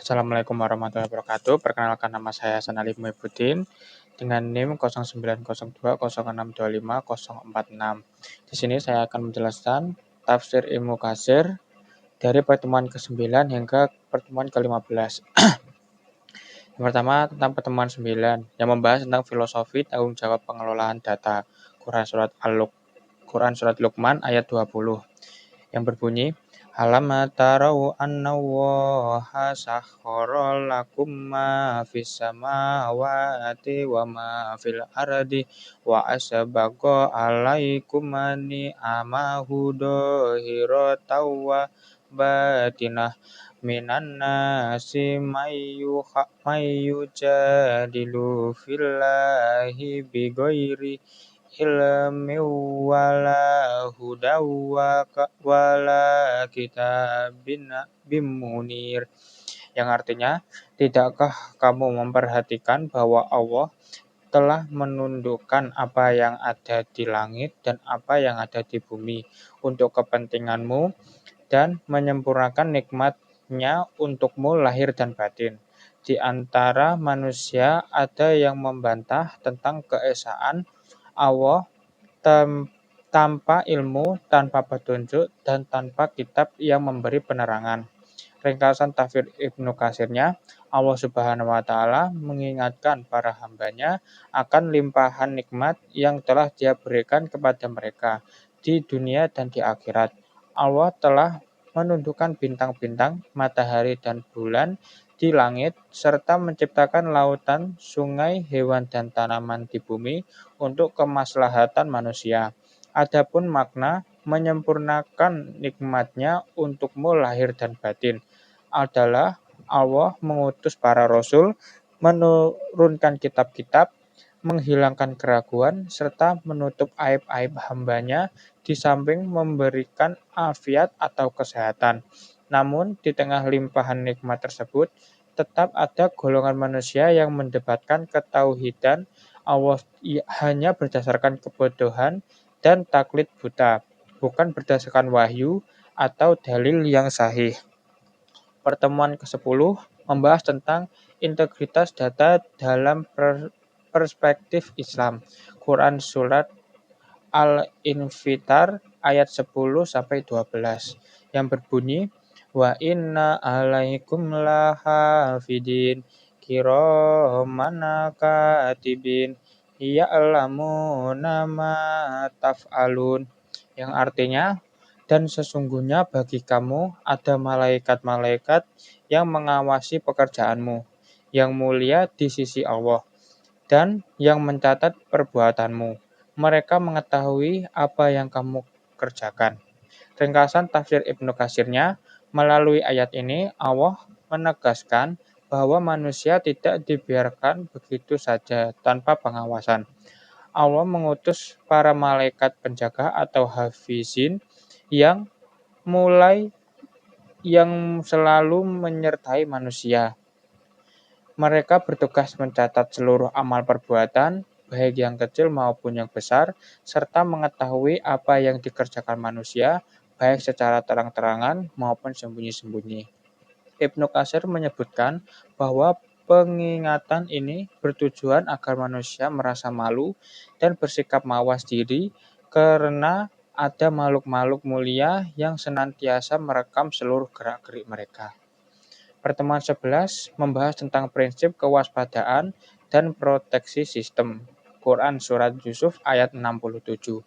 Assalamualaikum warahmatullahi wabarakatuh. Perkenalkan nama saya Hasan Ali Muhyiddin dengan NIM 090206250046. Di sini saya akan menjelaskan tafsir Ibnu Katsir dari pertemuan ke-9 hingga pertemuan ke-15. Yang pertama tentang pertemuan 9 yang membahas tentang filosofi tanggung jawab pengelolaan data. Quran surat Luqman ayat 20 yang berbunyi Alam tarau annallaha sakhkhara lakum ma fis samawati wa ma fil ardi wa asbaqa alaikum ni'amahu dhahiratan wa batinah minan nasi mayyujadilu fillahi bighairi ilmi wala hudaw wala kitabin bimunir, yang artinya, tidakkah kamu memperhatikan bahwa Allah telah menundukkan apa yang ada di langit dan apa yang ada di bumi untuk kepentinganmu dan menyempurnakan nikmat-Nya untukmu lahir dan batin. Di antara manusia ada yang membantah tentang keesaan Allah tanpa ilmu, tanpa petunjuk, dan tanpa kitab yang memberi penerangan. Ringkasan tafsir Ibnu Katsirnya, Allah Subhanahu wa Ta'ala mengingatkan para hambanya akan limpahan nikmat yang telah Dia berikan kepada mereka di dunia dan di akhirat. Allah telah menundukkan bintang-bintang, matahari, dan bulan di langit, serta menciptakan lautan, sungai, hewan, dan tanaman di bumi untuk kemaslahatan manusia. Adapun makna menyempurnakan nikmat-Nya untukmu lahir dan batin adalah Allah mengutus para rasul, menurunkan kitab-kitab, menghilangkan keraguan, serta menutup aib-aib hambanya di samping memberikan afiat atau kesehatan. Namun, di tengah limpahan nikmat tersebut, tetap ada golongan manusia yang mendebatkan ketauhidan Allah hanya berdasarkan kebodohan dan taklid buta, bukan berdasarkan wahyu atau dalil yang sahih. Pertemuan ke-10 membahas tentang integritas data dalam perspektif Islam. Quran surat Al-Infitar ayat 10-12 yang berbunyi wa inna alaikum lahafidin kiraman katibin ya'lamuna ma taf'alun, yang artinya, dan sesungguhnya bagi kamu ada malaikat-malaikat yang mengawasi pekerjaanmu, yang mulia di sisi Allah, dan yang mencatat perbuatanmu. Mereka mengetahui apa yang kamu kerjakan. Ringkasan tafsir Ibnu Katsirnya, melalui ayat ini Allah menegaskan bahwa manusia tidak dibiarkan begitu saja tanpa pengawasan. Allah mengutus para malaikat penjaga atau hafizin yang selalu menyertai manusia. Mereka bertugas mencatat seluruh amal perbuatan, baik yang kecil maupun yang besar, serta mengetahui apa yang dikerjakan manusia, baik secara terang-terangan maupun sembunyi-sembunyi. Ibnu Katsir menyebutkan bahwa pengingatan ini bertujuan agar manusia merasa malu dan bersikap mawas diri karena ada makhluk-makhluk mulia yang senantiasa merekam seluruh gerak-gerik mereka. Pertemuan 11 membahas tentang prinsip kewaspadaan dan proteksi sistem. Quran surat Yusuf ayat 67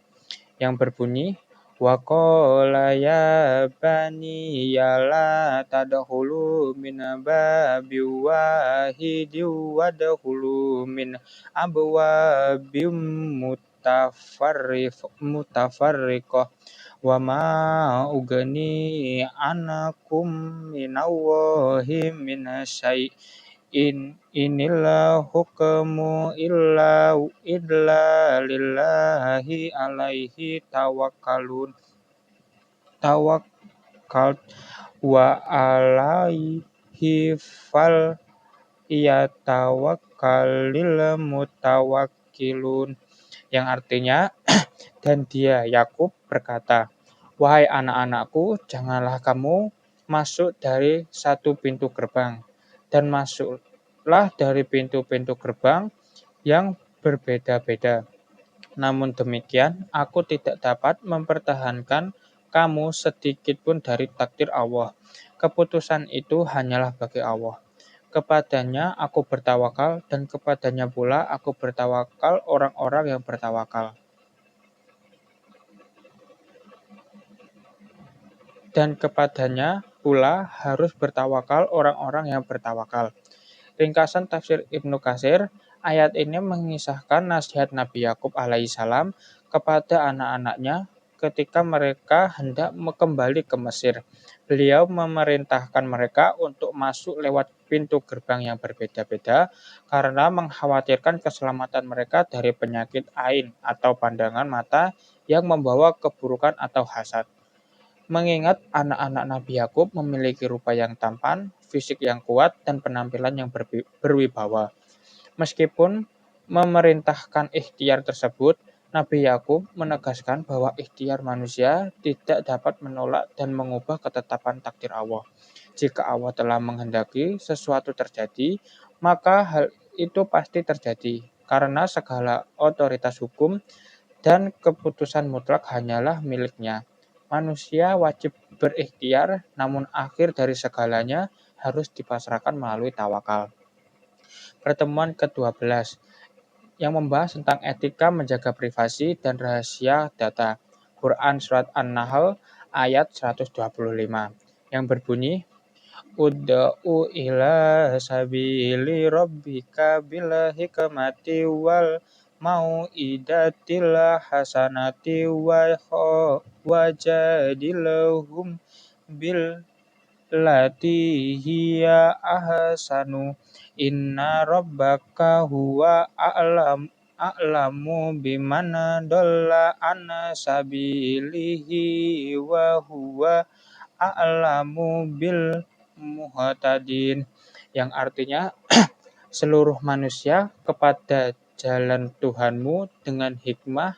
yang berbunyi wa qala ya bani ya la tadkhulu min babi wahidi wadkhulu min abwabim mutafarriqah wa ma ugani anakum minallahi min syai'in inil hukmu illa lillahi alaihi tawakkal wa alaihi fal yatawakkalil mutawakkilun, yang artinya, dan dia Yakub berkata, wahai anak-anakku, janganlah kamu masuk dari satu pintu gerbang, dan masuklah dari pintu-pintu gerbang yang berbeda-beda. Namun demikian, aku tidak dapat mempertahankan kamu sedikit pun dari takdir Allah. Keputusan itu hanyalah bagi Allah. Kepadanya aku bertawakal dan kepadanya pula aku bertawakal orang-orang yang bertawakal. Dan kepadanya pula harus bertawakal orang-orang yang bertawakal. Ringkasan tafsir Ibnu Katsir, ayat ini mengisahkan nasihat Nabi Yakub alaihissalam kepada anak-anaknya ketika mereka hendak kembali ke Mesir. Beliau memerintahkan mereka untuk masuk lewat pintu gerbang yang berbeda-beda karena mengkhawatirkan keselamatan mereka dari penyakit ain atau pandangan mata yang membawa keburukan atau hasad. Mengingat anak-anak Nabi Yakub memiliki rupa yang tampan, fisik yang kuat, dan penampilan yang berwibawa. Meskipun memerintahkan ikhtiar tersebut, Nabi Yakub menegaskan bahwa ikhtiar manusia tidak dapat menolak dan mengubah ketetapan takdir Allah. Jika Allah telah menghendaki sesuatu terjadi, maka hal itu pasti terjadi, karena segala otoritas hukum dan keputusan mutlak hanyalah miliknya. Manusia wajib berikhtiar, namun akhir dari segalanya harus dipasrahkan melalui tawakal. Pertemuan ke-12 yang membahas tentang etika menjaga privasi dan rahasia data. Quran Surat An-Nahl ayat 125 yang berbunyi, Ud'u ila sabili rabbika bil hikmati wal mau'idatil hasanati wajadilhum bil lati hiya ahsanu inna rabbaka huwa a'lamu bimana dolla an sabilihi wa huwa a'lamu bil muhtadin, yang artinya seluruh manusia kepada jalan Tuhanmu dengan hikmah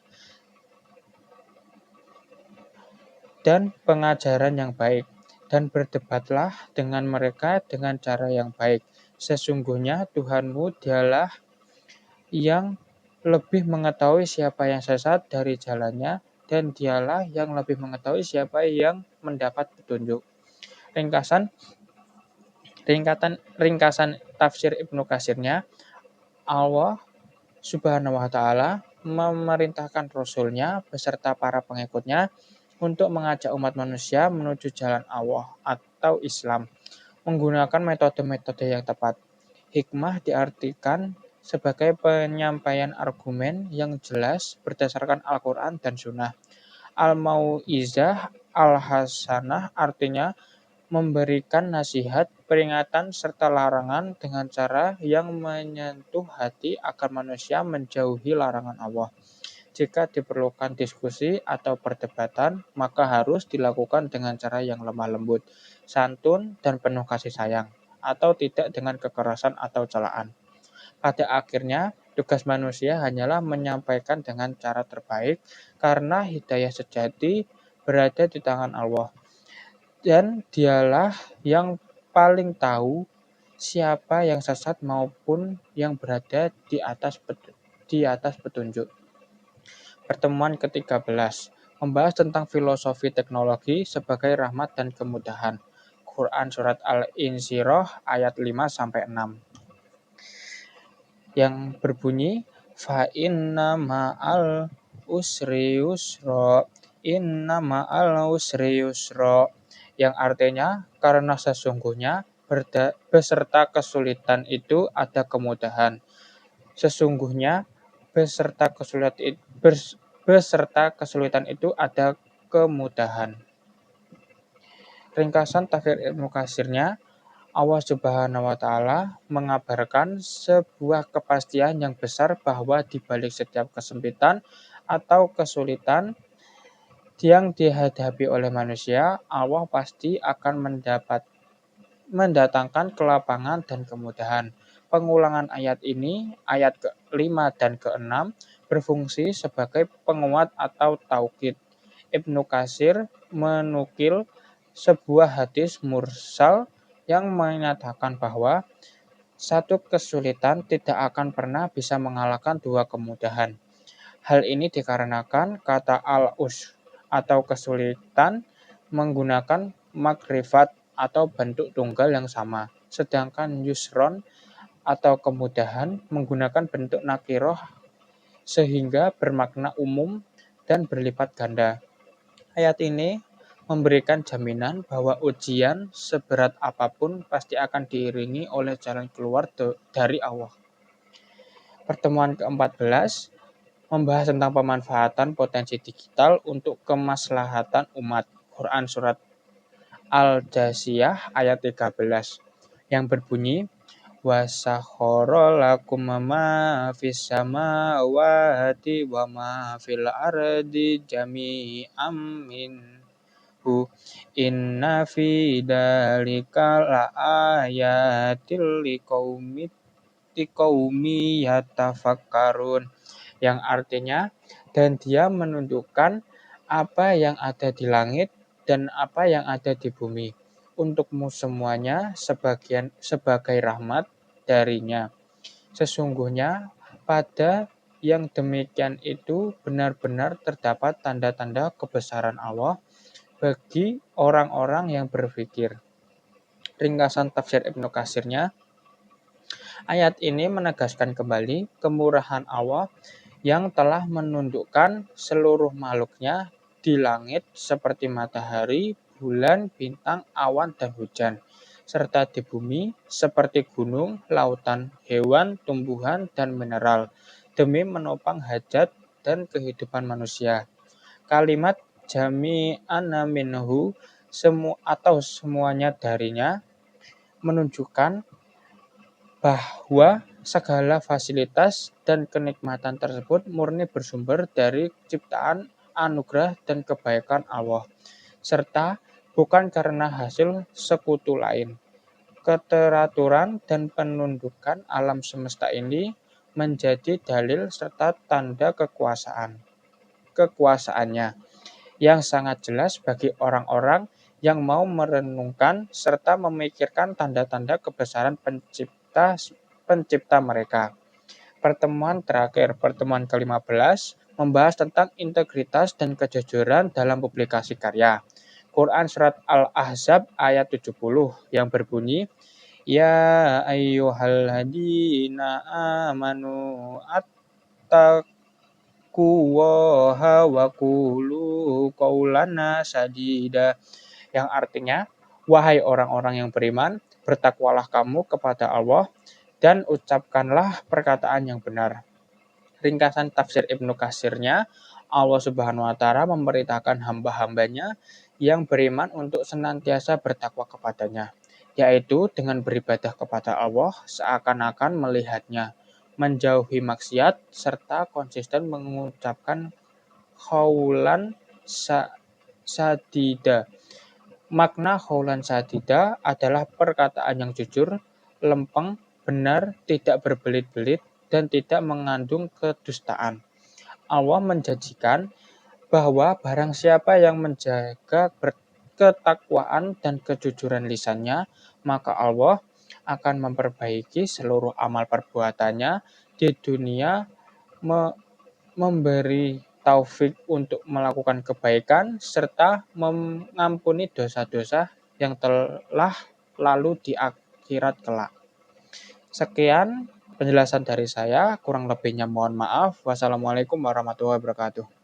dan pengajaran yang baik, dan berdebatlah dengan mereka dengan cara yang baik. Sesungguhnya Tuhanmu dialah yang lebih mengetahui siapa yang sesat dari jalannya, dan dialah yang lebih mengetahui siapa yang mendapat petunjuk. Ringkasan tafsir Ibnu Katsirnya, Allah Subhanahu wa Ta'ala memerintahkan Rasul-Nya beserta para pengikutnya untuk mengajak umat manusia menuju jalan Allah atau Islam menggunakan metode-metode yang tepat. Hikmah diartikan sebagai penyampaian argumen yang jelas berdasarkan Al-Quran dan Sunnah. Al-Mau'izah Al-Hasanah artinya memberikan nasihat, peringatan, serta larangan dengan cara yang menyentuh hati agar manusia menjauhi larangan Allah. Jika diperlukan diskusi atau perdebatan, maka harus dilakukan dengan cara yang lemah lembut, santun, dan penuh kasih sayang, atau tidak dengan kekerasan atau celaan. Pada akhirnya, tugas manusia hanyalah menyampaikan dengan cara terbaik, karena hidayah sejati berada di tangan Allah. Dan dialah yang paling tahu siapa yang sesat maupun yang berada di atas petunjuk. Pertemuan ke-13 membahas tentang filosofi teknologi sebagai rahmat dan kemudahan. Quran Surat Al-Insyirah ayat 5-6 yang berbunyi, Fa inna ma'al usri yusra, inna ma'al usri yusra, yang artinya karena sesungguhnya beserta kesulitan itu ada kemudahan. Sesungguhnya beserta kesulitan itu ada kemudahan. Ringkasan tafsir Ibnu Katsirnya, Allah Subhanahu wa Ta'ala mengabarkan sebuah kepastian yang besar bahwa di balik setiap kesempitan atau kesulitan yang dihadapi oleh manusia, Allah pasti akan mendatangkan kelapangan dan kemudahan. Pengulangan ayat ini, ayat ke-5 dan ke-6, berfungsi sebagai penguat atau taukid. Ibnu Katsir menukil sebuah hadis mursal yang menyatakan bahwa satu kesulitan tidak akan pernah bisa mengalahkan dua kemudahan. Hal ini dikarenakan kata al-us atau kesulitan menggunakan makrifat atau bentuk tunggal yang sama, sedangkan yusron atau kemudahan menggunakan bentuk nakiroh sehingga bermakna umum dan berlipat ganda. Ayat ini memberikan jaminan bahwa ujian seberat apapun pasti akan diiringi oleh jalan keluar dari Allah. Pertemuan ke-14 membahas tentang pemanfaatan potensi digital untuk kemaslahatan umat. Quran Surat Al-Jasiyah ayat 13 yang berbunyi wasakhara lakum ma fis samawati wa ma fil ardi jami'an minhu inna fi dzalika laayatil liqaumi yatafakkarun, yang artinya dan dia menunjukkan apa yang ada di langit dan apa yang ada di bumi untukmu semuanya sebagai rahmat darinya. Sesungguhnya pada yang demikian itu benar-benar terdapat tanda-tanda kebesaran Allah bagi orang-orang yang berpikir. Ringkasan tafsir Ibnu Katsirnya, ayat ini menegaskan kembali kemurahan Allah yang telah menundukkan seluruh makhluknya di langit seperti matahari, bulan, bintang, awan, dan hujan, serta di bumi seperti gunung, lautan, hewan, tumbuhan, dan mineral, demi menopang hajat dan kehidupan manusia. Kalimat jami'an minhu atau semuanya darinya menunjukkan bahwa segala fasilitas dan kenikmatan tersebut murni bersumber dari ciptaan, anugerah, dan kebaikan Allah, serta bukan karena hasil sekutu lain. Keteraturan dan penundukan alam semesta ini menjadi dalil serta tanda kekuasaannya yang sangat jelas bagi orang-orang yang mau merenungkan serta memikirkan tanda-tanda kebesaran pencipta mereka. Pertemuan terakhir, pertemuan ke-15, membahas tentang integritas dan kejujuran dalam publikasi karya. Quran Surat Al-Ahzab ayat 70 yang berbunyi, Ya ayyuhalladzina amanu attaqwaha wa qulu qaulana sadida, yang artinya, wahai orang-orang yang beriman, bertakwalah kamu kepada Allah dan ucapkanlah perkataan yang benar. Ringkasan tafsir Ibnu Katsirnya, Allah Subhanahu wa taala memerintahkan hamba-hambanya yang beriman untuk senantiasa bertakwa kepadanya, yaitu dengan beribadah kepada Allah seakan-akan melihatnya, menjauhi maksiat, serta konsisten mengucapkan khaulan sadida. Makna khaulan sadida adalah perkataan yang jujur, lempeng, benar, tidak berbelit-belit, dan tidak mengandung kedustaan. Allah menjanjikan bahwa barang siapa yang menjaga ketakwaan dan kejujuran lisannya, maka Allah akan memperbaiki seluruh amal perbuatannya di dunia, memberi taufik untuk melakukan kebaikan, serta mengampuni dosa-dosa yang telah lalu di akhirat kelak. Sekian penjelasan dari saya, kurang lebihnya mohon maaf. Wassalamualaikum warahmatullahi wabarakatuh.